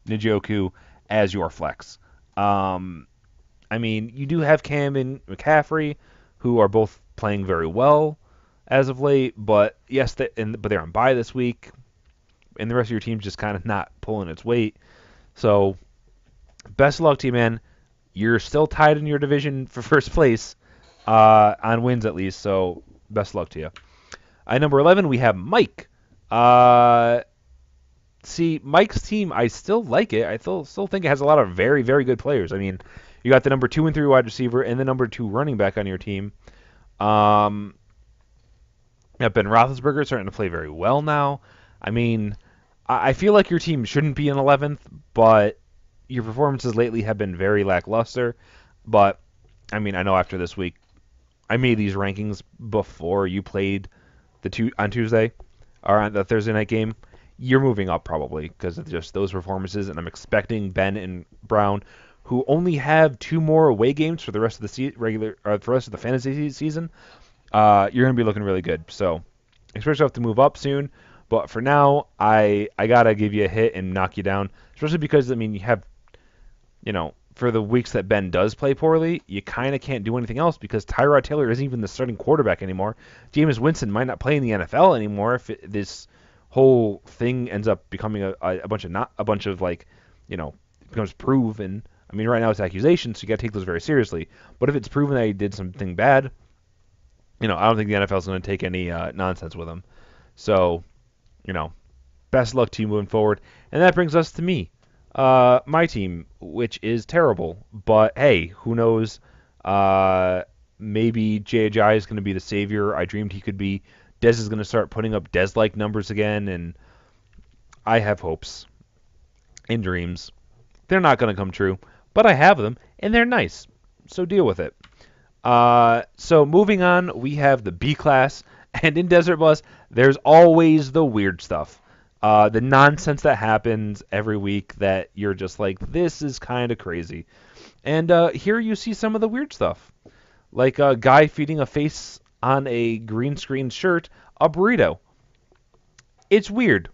Njoku as your flex. You do have Cam and McCaffrey, who are both playing very well as of late, but yes, but they're on bye this week, and the rest of your team's just kind of not pulling its weight. So, best of luck to you, man. You're still tied in your division for first place, on wins at least, so best of luck to you. At number 11, we have Mike. See, Mike's team, I still like it. I still think it has a lot of very, very good players. I mean, you got the number 2 and 3 wide receiver and the number 2 running back on your team. Ben Roethlisberger is starting to play very well now. I mean, I feel like your team shouldn't be in 11th, but your performances lately have been very lackluster. But I mean, I know after this week, I made these rankings before you played on Tuesday or on the Thursday night game. You're moving up probably because of just those performances, and I'm expecting Ben and Brown, who only have 2 more away games for the rest of the for the rest of the fantasy season. You're going to be looking really good. So expect yourself to move up soon. But for now, I gotta give you a hit and knock you down, especially because I mean you have, for the weeks that Ben does play poorly, you kind of can't do anything else because Tyrod Taylor isn't even the starting quarterback anymore. Jameis Winston might not play in the NFL anymore if this whole thing ends up becoming a bunch of not a bunch of like, becomes proven. I mean, right now it's accusations, so you got to take those very seriously. But if it's proven that he did something bad, I don't think the NFL is going to take any nonsense with him. So, best luck to you moving forward. And that brings us to me. My team, which is terrible, but hey, who knows? Maybe J.J. is going to be the savior I dreamed he could be. Dez is going to start putting up Dez-like numbers again, and I have hopes and dreams. They're not going to come true, but I have them, and they're nice, so deal with it. So moving on, we have the B class, and in Desert Bus, there's always the weird stuff. The nonsense that happens every week that you're just like, this is kind of crazy. And here you see some of the weird stuff. Like a guy feeding a face on a green screen shirt a burrito. It's weird.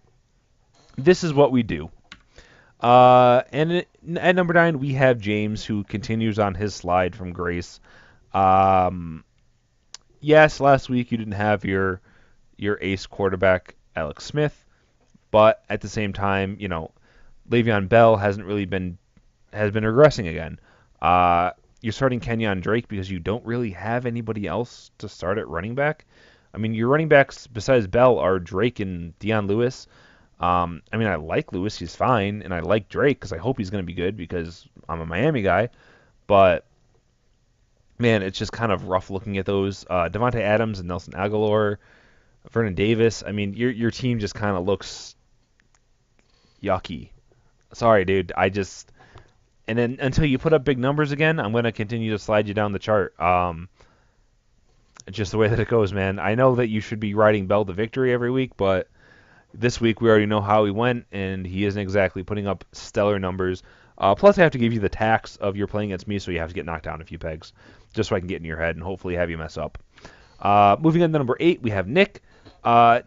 This is what we do. And at number 9, we have James, who continues on his slide from grace. Yes, last week you didn't have your ace quarterback, Alex Smith. But at the same time, Le'Veon Bell has been regressing again. You're starting Kenyon Drake because you don't really have anybody else to start at running back. I mean, your running backs besides Bell are Drake and Dion Lewis. I mean, I like Lewis, he's fine, and I like Drake because I hope he's going to be good because I'm a Miami guy. But man, it's just kind of rough looking at those. Devontae Adams and Nelson Aguilar, Vernon Davis. I mean, your team just kind of looks yucky. Sorry, dude. And then until you put up big numbers again, I'm going to continue to slide you down the chart. Just the way that it goes, man. I know that you should be riding Bell to victory every week, but this week we already know how he went, and he isn't exactly putting up stellar numbers. Plus, I have to give you the tax of you're playing against me, so you have to get knocked down a few pegs, just so I can get in your head and hopefully have you mess up. Moving on to number 8, we have Nick.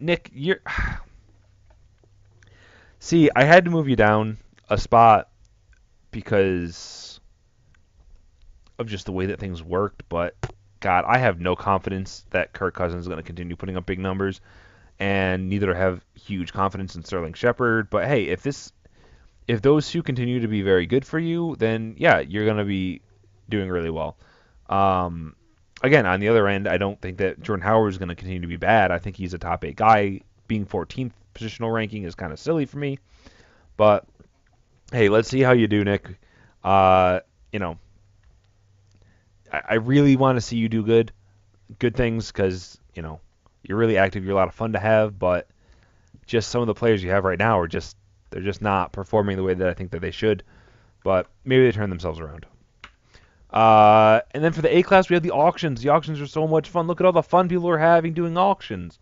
Nick, you're... See, I had to move you down a spot because of just the way that things worked, but God, I have no confidence that Kirk Cousins is going to continue putting up big numbers, and neither have huge confidence in Sterling Shepard. But hey, if those two continue to be very good for you, then yeah, you're going to be doing really well. Again, on the other end, I don't think that Jordan Howard is going to continue to be bad. I think he's a top 8 guy. Being 14th positional ranking is kind of silly for me. But hey, let's see how you do, Nick. I really want to see you do good things because you're really active. You're a lot of fun to have, but just some of the players you have right now they're just not performing the way that I think that they should. But maybe they turn themselves around. And then for the A class, we have the auctions. The auctions are so much fun. Look at all the fun people are having doing auctions.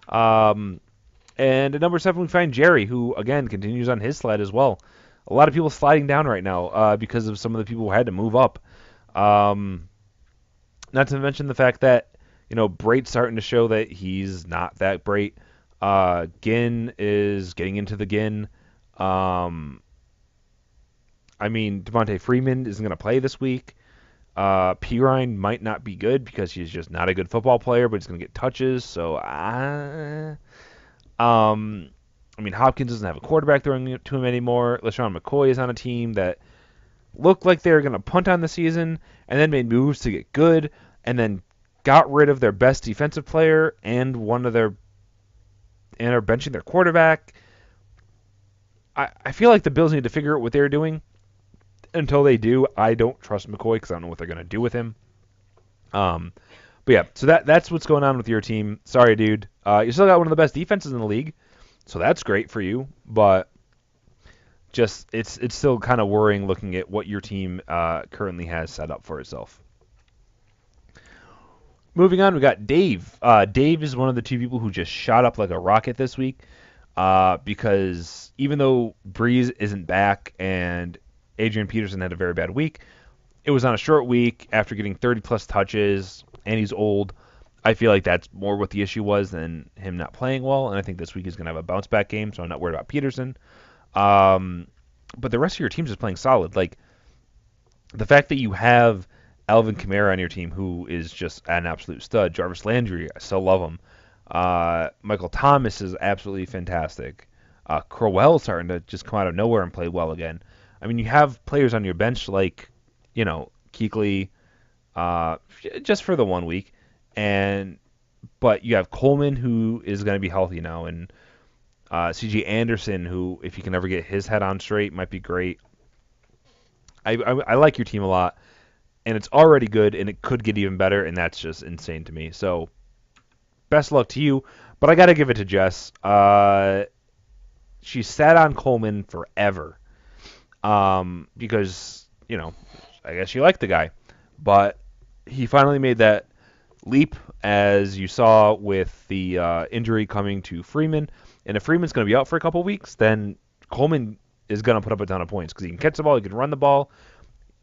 And at number 7, we find Jerry, who, again, continues on his slide as well. A lot of people sliding down right now because of some of the people who had to move up. Not to mention the fact that, Brate's starting to show that he's not that great. Ginn is getting into the Ginn. Devontae Freeman isn't going to play this week. Pirine might not be good because he's just not a good football player, but he's going to get touches. So, Hopkins doesn't have a quarterback throwing to him anymore. LeSean McCoy is on a team that looked like they were going to punt on the season and then made moves to get good and then got rid of their best defensive player and are benching their quarterback. I feel like the Bills need to figure out what they're doing. Until they do, I don't trust McCoy because I don't know what they're going to do with him. But yeah, so that's what's going on with your team. Sorry, dude. You still got one of the best defenses in the league, so that's great for you. But it's still kind of worrying looking at what your team currently has set up for itself. Moving on, we got Dave. Dave is one of the two people who just shot up like a rocket this week because even though Breeze isn't back and Adrian Peterson had a very bad week, it was on a short week after getting 30 plus touches, and he's old. I feel like that's more what the issue was than him not playing well, and I think this week he's going to have a bounce back game, so I'm not worried about Peterson. But the rest of your team's just playing solid. Like the fact that you have Alvin Kamara on your team, who is just an absolute stud. Jarvis Landry, I still love him. Michael Thomas is absolutely fantastic. Crowell's starting to just come out of nowhere and play well again. I mean, you have players on your bench like, Kuechly, just for the 1 week, but you have Coleman, who is going to be healthy now, and C.J. Anderson, who, if he can ever get his head on straight, might be great. I like your team a lot, and it's already good, and it could get even better, and that's just insane to me. So, best luck to you, but I got to give it to Jess. She sat on Coleman forever because, I guess she liked the guy. But he finally made that leap, as you saw with the injury coming to Freeman. And if Freeman's going to be out for a couple weeks, then Coleman is going to put up a ton of points because he can catch the ball, he can run the ball.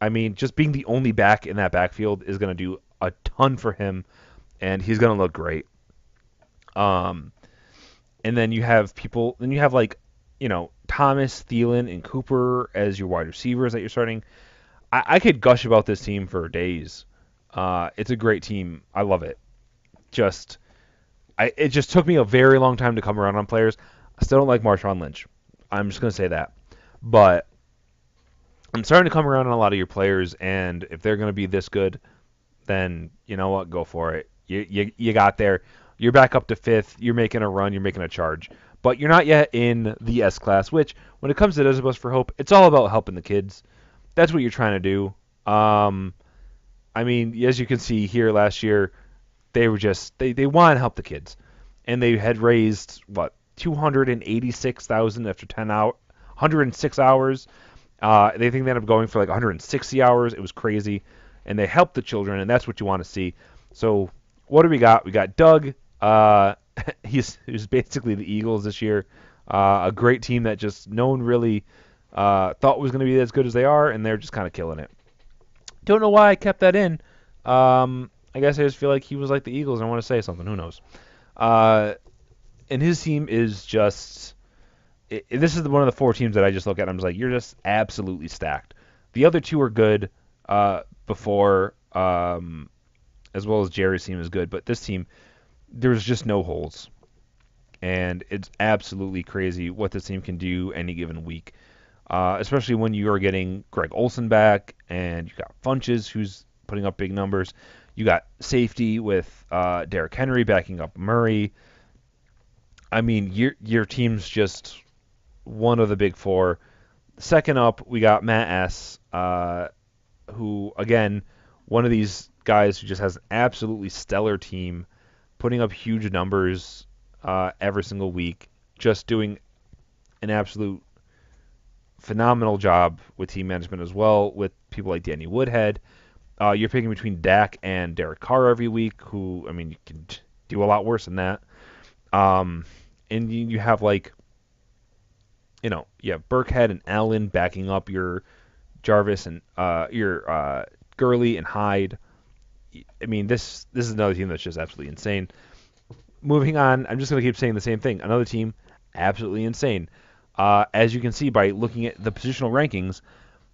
I mean, just being the only back in that backfield is going to do a ton for him, and he's going to look great. And then you have Thomas, Thielen, and Cooper as your wide receivers that you're starting. I could gush about this team for days. It's a great team. I love it. It just took me a very long time to come around on players. I still don't like Marshawn Lynch. I'm just going to say that. But I'm starting to come around on a lot of your players, and if they're going to be this good, then you know what? Go for it. You got there. You're back up to 5th. You're making a run. You're making a charge. But you're not yet in the S class, which, when it comes to Does Bust for Hope, it's all about helping the kids. That's what you're trying to do. I mean, as you can see here last year, they were just they want to help the kids, and they had raised 286,000 after 106 hours. They think they ended up going for like 160 hours. It was crazy, and they helped the children, and that's what you want to see. So what do we got? We got Doug. He's basically the Eagles this year. A great team that just no one really thought was going to be as good as they are, and they're just kind of killing it. Don't know why I kept that in. I guess I just feel like he was like the Eagles, and I want to say something. Who knows? And his team is just... this is one of the 4 teams that I just look at. I'm just like, you're just absolutely stacked. The other 2 are good before, as well as Jerry's team is good. But this team, there's just no holes. And it's absolutely crazy what this team can do any given week. Especially when you are getting Greg Olsen back, and you got Funches, who's putting up big numbers. You got safety with Derrick Henry backing up Murray. I mean, your team's just one of the big 4. Second up, we got Matt S., who, again, one of these guys who just has an absolutely stellar team, putting up huge numbers every single week, just doing an absolute phenomenal job with team management as well, with people like Danny Woodhead. You're picking between Dak and Derek Carr every week, who, I mean, you can do a lot worse than that. And you have Burkhead and Allen backing up your Jarvis and your Gurley and Hyde. I mean, this is another team that's just absolutely insane. Moving on, I'm just going to keep saying the same thing. Another team, absolutely insane. As you can see by looking at the positional rankings,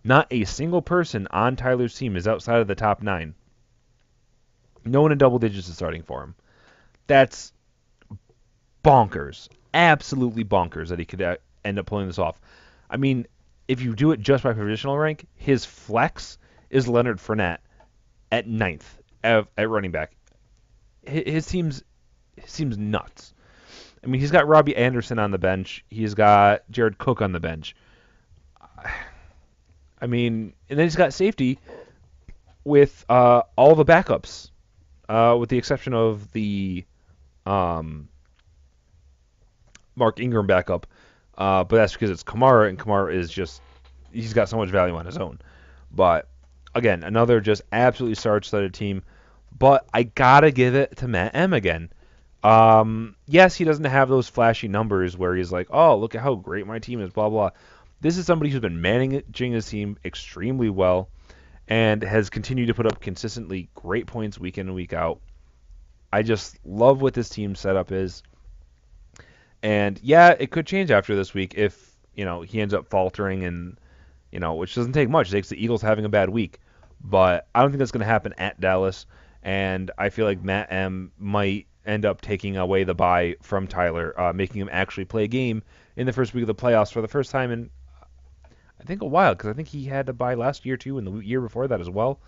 not a single person on Tyler's team is outside of the top 9. No one in double digits is starting for him. That's bonkers. Absolutely bonkers that he could end up pulling this off. I mean, if you do it just by positional rank, his flex is Leonard Fournette at 9th at running back. His team's nuts. I mean, he's got Robbie Anderson on the bench. He's got Jared Cook on the bench. I mean, and then he's got safety with all the backups, with the exception of the Mark Ingram backup. But that's because it's Kamara, and Kamara is just he's got so much value on his own. But again, another just absolutely star-studded team. But I gotta give it to Matt M again. Yes, he doesn't have those flashy numbers where he's like, "Oh, look at how great my team is," blah blah. This is somebody who's been managing his team extremely well and has continued to put up consistently great points week in and week out. I just love what this team setup is. And yeah, it could change after this week if, he ends up faltering and, which doesn't take much. It takes the Eagles having a bad week. But I don't think that's going to happen at Dallas. And I feel like Matt M might end up taking away the bye from Tyler, making him actually play a game in the first week of the playoffs for the first time in, I think, a while. Because I think he had to bye last year, too, and the year before that as well.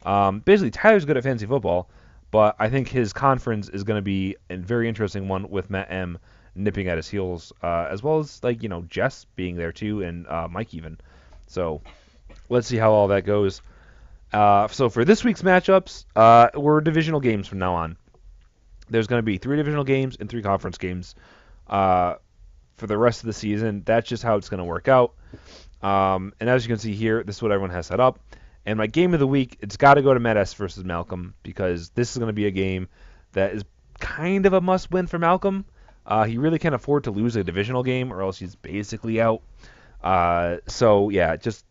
Basically, Tyler's good at fantasy football. But I think his conference is going to be a very interesting one with Matt M nipping at his heels, as well as Jess being there too, and Mike even. So let's see how all that goes. So for this week's matchups, we're divisional games from now on. There's going to be 3 divisional games and 3 conference games for the rest of the season. That's just how it's going to work out. And as you can see here, this is what everyone has set up. And my game of the week, it's got to go to Matt S versus Malcolm because this is going to be a game that is kind of a must-win for Malcolm. He really can't afford to lose a divisional game or else he's basically out. So, yeah, just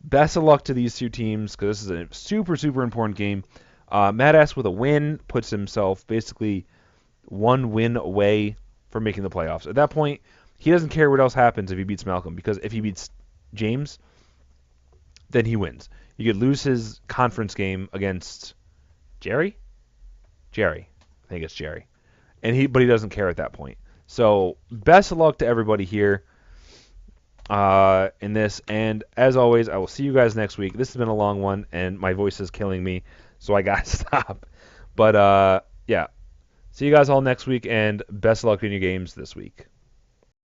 best of luck to these 2 teams because this is a super, super important game. Matt S with a win puts himself basically 1 win away from making the playoffs. At that point, he doesn't care what else happens if he beats Malcolm because if he beats James, then he wins. He could lose his conference game against Jerry? Jerry. I think it's Jerry. But he doesn't care at that point. So best of luck to everybody here in this. And as always, I will see you guys next week. This has been a long one, and my voice is killing me, so I got to stop. But, yeah. See you guys all next week, and best of luck in your games this week.